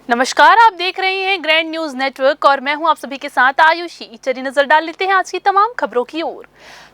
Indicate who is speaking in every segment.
Speaker 1: नमस्कार, आप देख रहे हैं ग्रैंड न्यूज नेटवर्क और मैं हूं आप सभी के साथ आयुषी। चलिए नजर डाल लेते हैं आज की तमाम खबरों की ओर।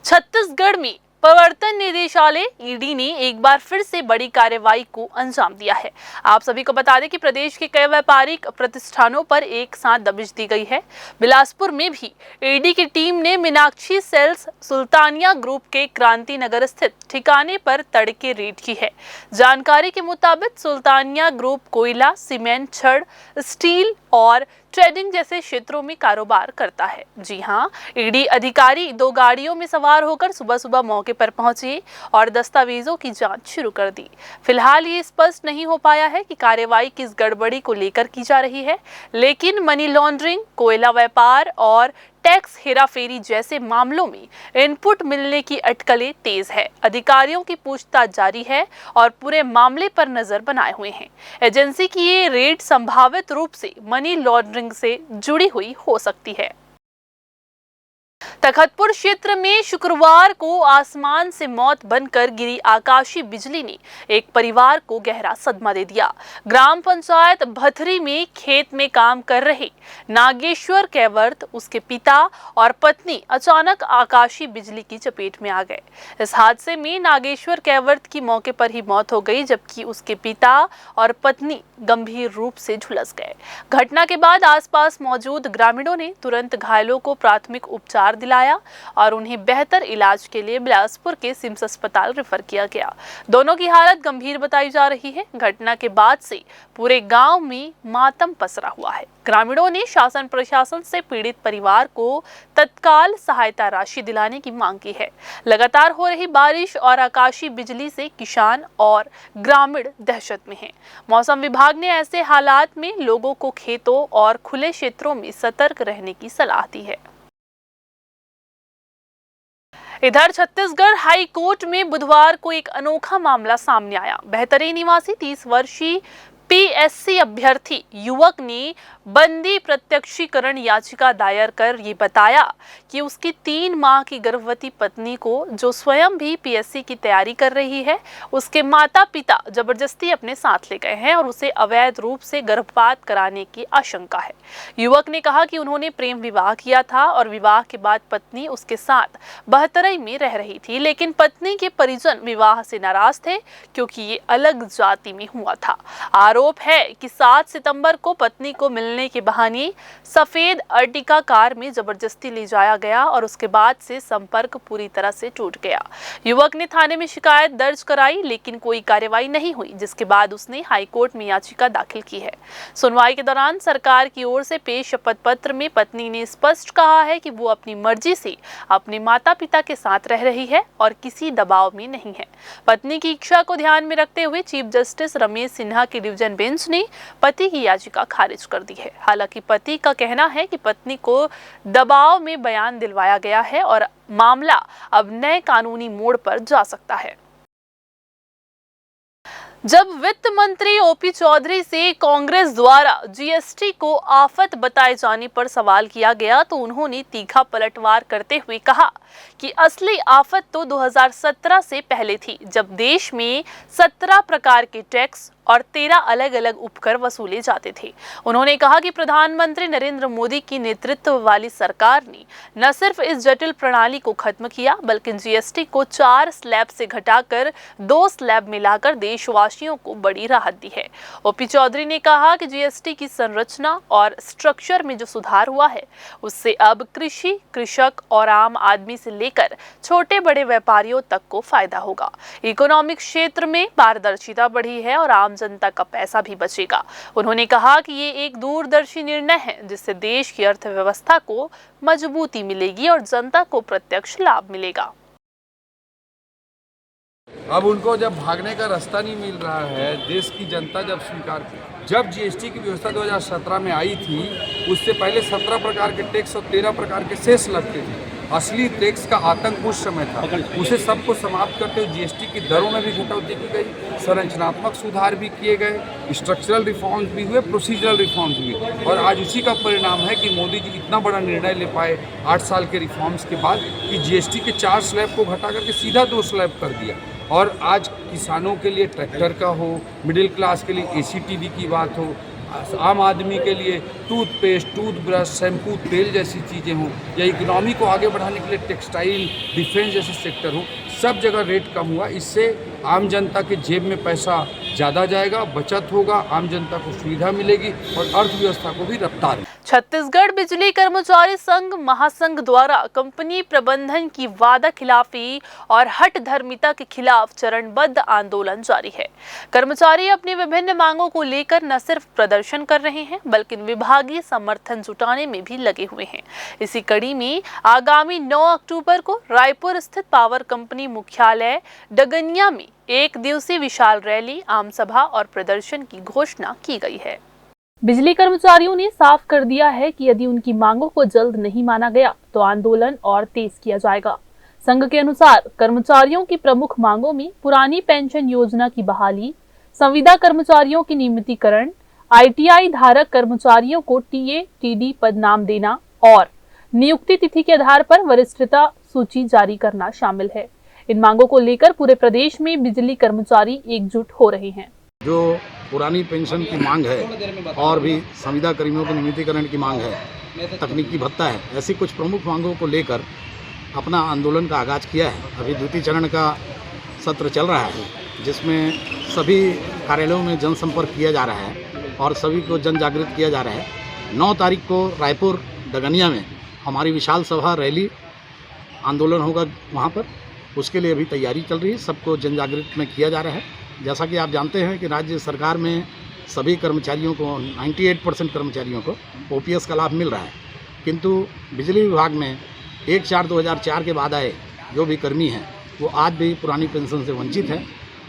Speaker 1: छत्तीसगढ़ में प्रवर्तन निदेशालय ईडी ने एक बार फिर से बड़ी कार्रवाई को अंजाम दिया है। आप सभी को बता दें कि प्रदेश के कई व्यापारिक प्रतिष्ठानों पर एक साथ दबिश दी गई है। बिलासपुर में भी ईडी की टीम ने मीनाक्षी सेल्स सुल्तानिया ग्रुप के क्रांति नगर स्थित ठिकाने पर तड़के रेड की है। जानकारी के मुताबिक सुल्तानिया ग्रुप कोयला, सीमेंट, छड़, स्टील और ट्रेडिंग जैसे क्षेत्रों में कारोबार करता है। जी हां, ईडी अधिकारी 2 गाड़ियों में सवार होकर सुबह सुबह मौके पर पहुंचे और दस्तावेजों की जांच शुरू कर दी। फिलहाल ये स्पष्ट नहीं हो पाया है कि कार्रवाई किस गड़बड़ी को लेकर की जा रही है, लेकिन मनी लॉन्ड्रिंग, कोयला व्यापार और टैक्स हेराफेरी जैसे मामलों में इनपुट मिलने की अटकलें तेज है। अधिकारियों की पूछताछ जारी है और पूरे मामले पर नजर बनाए हुए हैं। एजेंसी की ये रेड संभावित रूप से मनी लॉन्ड्रिंग से जुड़ी हुई हो सकती है। तखतपुर क्षेत्र में शुक्रवार को आसमान से मौत बनकर गिरी आकाशीय बिजली ने एक परिवार को गहरा सदमा दे दिया। ग्राम पंचायत भथरी में खेत में काम कर रहे नागेश्वर कैवर्त, उसके पिता और पत्नी अचानक आकाशीय बिजली की चपेट में आ गए। इस हादसे में नागेश्वर कैवर्त की मौके पर ही मौत हो गई, जबकि उसके पिता और पत्नी गंभीर रूप से झुलस गए। घटना के बाद आसपास मौजूद ग्रामीणों ने तुरंत घायलों को प्राथमिक उपचार दिलाया और उन्हें बेहतर इलाज के लिए बिलासपुर के सिम्स अस्पताल रेफर किया गया। दोनों की हालत गंभीर बताई जा रही है। घटना के बाद से पूरे गांव में मातम पसरा हुआ है। ग्रामीणों ने शासन प्रशासन से पीड़ित परिवार को तत्काल सहायता राशि दिलाने की मांग की है। लगातार हो रही बारिश और आकाशीय बिजली से किसान और ग्रामीण दहशत में हैं। मौसम विभाग ने ऐसे हालात में लोगों को खेतों और खुले क्षेत्रों में सतर्क रहने की सलाह दी है। इधर छत्तीसगढ़ हाई कोर्ट में बुधवार को एक अनोखा मामला सामने आया। बेहतरी निवासी 30 वर्षीय पीएससी अभ्यर्थी युवक ने बंदी प्रत्यक्षीकरण याचिका दायर कर ये बताया कि उसकी 3 माह की गर्भवती पत्नी को, जो स्वयं भी पीएससी की तैयारी कर रही है, उसके माता पिता जबरदस्ती अपने साथ ले गए हैं और उसे अवैध रूप से गर्भपात कराने की आशंका है। युवक ने कहा कि उन्होंने प्रेम विवाह किया था और विवाह के बाद पत्नी उसके साथ बहतरई में रह रही थी, लेकिन पत्नी के परिजन विवाह से नाराज थे क्योंकि ये अलग जाति में हुआ था। आरोप है कि 7 सितंबर को पत्नी को मिलने के बहाने सफेद अर्टिका कार में जबरदस्ती ले जाया गया और उसके बाद से संपर्क पूरी तरह से टूट गया। युवक ने थाने में शिकायत दर्ज कराई, लेकिन कोई कार्रवाई नहीं हुई, जिसके बाद उसने हाईकोर्ट में याचिका दाखिल की है। सुनवाई के दौरान सरकार की ओर से पेश शपथ पत्र में पत्नी ने स्पष्ट कहा है कि वो अपनी मर्जी से अपने माता पिता के साथ रह रही है और किसी दबाव में नहीं है। पत्नी की इच्छा को ध्यान में रखते हुए चीफ जस्टिस रमेश सिन्हा की डिवीजन बेंच ने पति की याचिका खारिज कर दी है। हालांकि पति का कहना है कि पत्नी को दबाव में बयान दिलवाया गया है और मामला अब नए कानूनी मोड़ पर जा सकता है। जब वित्त मंत्री ओपी चौधरी से कांग्रेस द्वारा जीएसटी को आफत बताए जाने पर सवाल किया गया तो उन्होंने तीखा पलटवार करते हुए कहा कि असली आफत तो 2017 से पहले थी, जब देश में 17 प्रकार के टैक्स और 13 अलग अलग उपकर वसूले जाते थे। उन्होंने कहा कि प्रधानमंत्री नरेंद्र मोदी की नेतृत्व वाली सरकार ने न सिर्फ इस जटिल प्रणाली को खत्म किया, बल्कि जीएसटी को 4 स्लैब से घटाकर 2 स्लैब मिलाकर देशवासियों को बड़ी राहत दी है। ओपी चौधरी ने कहा कि जीएसटी की संरचना और स्ट्रक्चर में जो सुधार हुआ है, उससे अब कृषि, कृषक और आम आदमी से लेकर छोटे बड़े व्यापारियों तक को फायदा होगा। इकोनॉमिक क्षेत्र में पारदर्शिता बढ़ी है और आम जनता का पैसा भी बचेगा। उन्होंने कहा कि ये एक दूरदर्शी निर्णय है, जिससे देश की अर्थव्यवस्था को मजबूती मिलेगी और जनता को प्रत्यक्ष लाभ मिलेगा।
Speaker 2: अब उनको जब भागने का रास्ता नहीं मिल रहा है, देश की जनता जब स्वीकार की, जब जीएसटी की व्यवस्था 2017 में आई थी, उससे पहले 17 प्रकार के टैक्स और 13 प्रकार के सेस लगते थे। असली टैक्स का आतंक उस समय था। उसे सबको समाप्त करते हुए जीएसटी की दरों में भी कटौती की गई, संरचनात्मक सुधार भी किए गए, स्ट्रक्चरल रिफॉर्म्स भी हुए, प्रोसीजरल रिफॉर्म्स भी, और आज उसी का परिणाम है कि मोदी जी इतना बड़ा निर्णय ले पाए 8 साल के रिफॉर्म्स के बाद कि जीएसटी के 4 स्लैब को घटा करके सीधा 2 स्लैब कर दिया। और आज किसानों के लिए ट्रैक्टर का हो, मिडिल क्लास के लिए एसीटीडी की बात हो, आम आदमी के लिए टूथपेस्ट, टूथब्रश, शैम्पू, तेल जैसी चीज़ें हों, या इकोनॉमी को आगे बढ़ाने के लिए टेक्सटाइल, डिफेंस जैसे सेक्टर हो, सब जगह रेट कम हुआ। इससे आम जनता के जेब में पैसा ज़्यादा जाएगा, बचत होगा, आम जनता को सुविधा मिलेगी और अर्थव्यवस्था को भी रफ्तार।
Speaker 1: छत्तीसगढ़ बिजली कर्मचारी संघ महासंघ द्वारा कंपनी प्रबंधन की वादा खिलाफी और हठ धर्मिता के खिलाफ चरणबद्ध आंदोलन जारी है। कर्मचारी अपनी विभिन्न मांगों को लेकर न सिर्फ प्रदर्शन कर रहे हैं बल्कि विभागीय समर्थन जुटाने में भी लगे हुए हैं। इसी कड़ी में आगामी 9 अक्टूबर को रायपुर स्थित पावर कंपनी मुख्यालय डगनिया में एक दिवसीय विशाल रैली, आम सभा और प्रदर्शन की घोषणा की गई है। बिजली कर्मचारियों ने साफ कर दिया है कि यदि उनकी मांगों को जल्द नहीं माना गया तो आंदोलन और तेज किया जाएगा। संघ के अनुसार कर्मचारियों की प्रमुख मांगों में पुरानी पेंशन योजना की बहाली, संविदा कर्मचारियों की नियमितीकरण, ITI धारक कर्मचारियों को TA, TD पद नाम देना और नियुक्ति तिथि के आधार पर वरिष्ठता सूची जारी करना शामिल है। इन मांगों को लेकर पूरे प्रदेश में बिजली कर्मचारी एकजुट हो रहे हैं।
Speaker 3: जो पुरानी पेंशन की मांग है और भी संविदा कर्मियों के नियमितीकरण की मांग है, तकनीकी भत्ता है, ऐसी कुछ प्रमुख मांगों को लेकर अपना आंदोलन का आगाज़ किया है। अभी द्वितीय चरण का सत्र चल रहा है जिसमें सभी कार्यालयों में जनसंपर्क किया जा रहा है और सभी को जन जागृत किया जा रहा है। 9 तारीख को रायपुर डगनिया में हमारी विशाल सभा रैली आंदोलन होगा वहाँ पर। उसके लिए अभी तैयारी चल रही है, सबको जन जागृत में किया जा रहा है। जैसा कि आप जानते हैं कि राज्य सरकार में सभी कर्मचारियों को 98% कर्मचारियों को OPS का लाभ मिल रहा है, किंतु बिजली विभाग में 1/4/2004 के बाद आए जो भी कर्मी हैं वो आज भी पुरानी पेंशन से वंचित हैं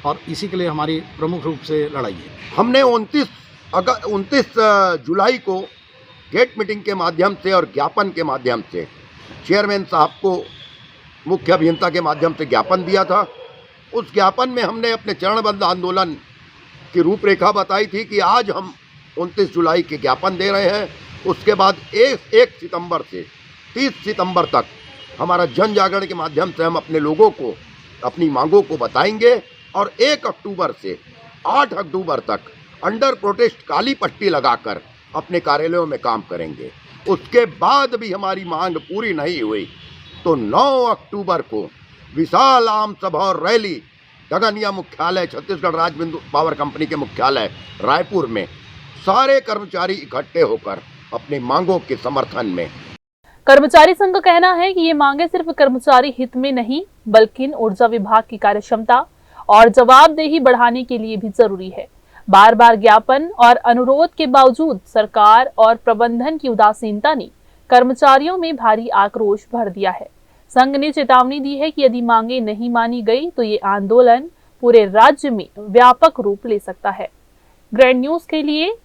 Speaker 3: और इसी के लिए हमारी प्रमुख रूप से लड़ाई है।
Speaker 4: हमने 29 जुलाई को गेट मीटिंग के माध्यम से और ज्ञापन के माध्यम से चेयरमैन साहब को मुख्य अभियंता के माध्यम से ज्ञापन दिया था। उस ज्ञापन में हमने अपने चरणबद्ध आंदोलन की रूपरेखा बताई थी कि आज हम 29 जुलाई के ज्ञापन दे रहे हैं। उसके बाद 1 सितंबर से 30 सितंबर तक हमारा जन जागरण के माध्यम से हम अपने लोगों को अपनी मांगों को बताएंगे और 1 अक्टूबर से 8 अक्टूबर तक अंडर प्रोटेस्ट काली पट्टी लगाकर अपने कार्यालयों में काम करेंगे। उसके बाद भी हमारी मांग पूरी नहीं हुई तो 9 अक्टूबर को विशाल आम सभा और रैली डगनिया मुख्यालय, छत्तीसगढ़ राज्य विद्युत पावर कंपनी के मुख्यालय रायपुर में सारे कर्मचारी इकट्ठे होकर अपनी मांगों के समर्थन में।
Speaker 1: कर्मचारी संघ का कहना है कि ये मांगे सिर्फ कर्मचारी हित में नहीं बल्कि ऊर्जा विभाग की कार्यक्षमता और जवाबदेही बढ़ाने के लिए भी जरूरी है। बार बार ज्ञापन और अनुरोध के बावजूद सरकार और प्रबंधन की उदासीनता ने कर्मचारियों में भारी आक्रोश भर दिया है। संघ ने चेतावनी दी है कि यदि मांगे नहीं मानी गई तो ये आंदोलन पूरे राज्य में व्यापक रूप ले सकता है। ग्रैंड न्यूज के लिए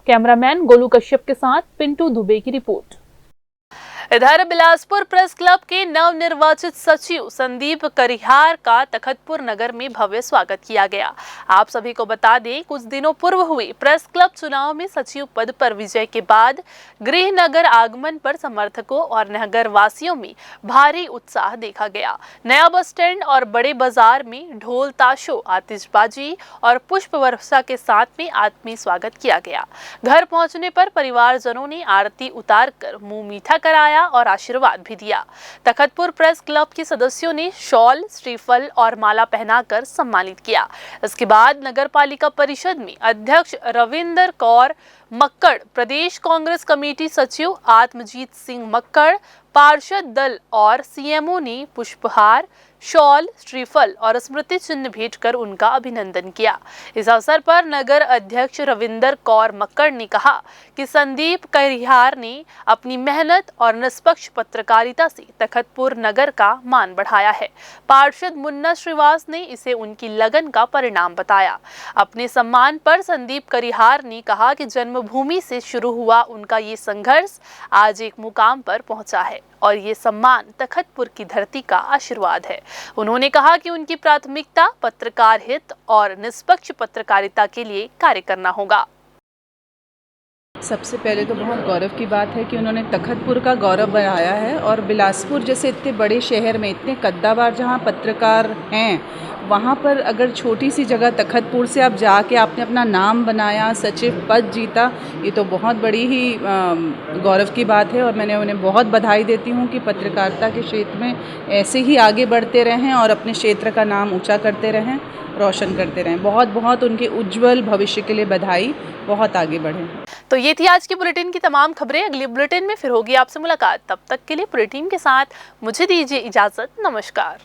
Speaker 1: कैमरामैन गोलू कश्यप के साथ पिंटू दुबे की रिपोर्ट। इधर बिलासपुर प्रेस क्लब के नवनिर्वाचित सचिव संदीप करिहार का तखतपुर नगर में भव्य स्वागत किया गया। आप सभी को बता दें, कुछ दिनों पूर्व हुए प्रेस क्लब चुनाव में सचिव पद पर विजय के बाद गृह नगर आगमन पर समर्थकों और नगर वासियों में भारी उत्साह देखा गया। नया बस स्टैंड और बड़े बाजार में ढोल ताशों, आतिशबाजी और पुष्प वर्षा के साथ में आत्मीय स्वागत किया गया। घर पहुंचने पर परिवारजनों ने आरती उतारकर मुंह मीठा कराया और आशीर्वाद भी दिया। तखतपुर प्रेस क्लब के सदस्यों ने शॉल, श्रीफल और माला पहनाकर सम्मानित किया। इसके बाद नगर पालिका परिषद में अध्यक्ष रविंदर कौर मक्कड़, प्रदेश कांग्रेस कमेटी सचिव आत्मजीत सिंह मक्कड़, पार्षद दल और CMO ने पुष्पहार, शॉल, श्रीफल और स्मृति चिन्ह भेंट कर उनका अभिनंदन किया। इस अवसर पर नगर अध्यक्ष रविंदर कौर मक्कड़ ने कहा कि संदीप करिहार ने अपनी मेहनत और निष्पक्ष पत्रकारिता से तखतपुर नगर का मान बढ़ाया है। पार्षद मुन्ना श्रीवास ने इसे उनकी लगन का परिणाम बताया। अपने सम्मान पर संदीप करिहार ने कहा कि जन्मभूमि से शुरू हुआ उनका ये संघर्ष आज एक मुकाम पर पहुंचा है और ये सम्मान तखतपुर की धरती का आशीर्वाद है। उन्होंने कहा कि उनकी प्राथमिकता पत्रकार हित और निष्पक्ष पत्रकारिता के लिए कार्य करना होगा।
Speaker 5: सबसे पहले तो बहुत गौरव की बात है कि उन्होंने तखतपुर का गौरव बढ़ाया है और बिलासपुर जैसे इतने बड़े शहर में इतने कद्दावर जहाँ पत्रकार हैं, वहाँ पर अगर छोटी सी जगह तखतपुर से आप जाके आपने अपना नाम बनाया, सचिव पद जीता, ये तो बहुत बड़ी ही गौरव की बात है। और मैंने उन्हें बहुत बधाई देती हूँ कि पत्रकारिता के क्षेत्र में ऐसे ही आगे बढ़ते रहें और अपने क्षेत्र का नाम ऊँचा करते रहें, रोशन करते रहें। बहुत बहुत उनके उज्जवल भविष्य के लिए बधाई, बहुत आगे बढ़ें।
Speaker 1: तो ये थी आज की बुलेटिन की तमाम खबरें। अगली बुलेटिन में फिर होगी आपसे मुलाकात। तब तक के लिए पूरी टीम के साथ मुझे दीजिए इजाजत। नमस्कार।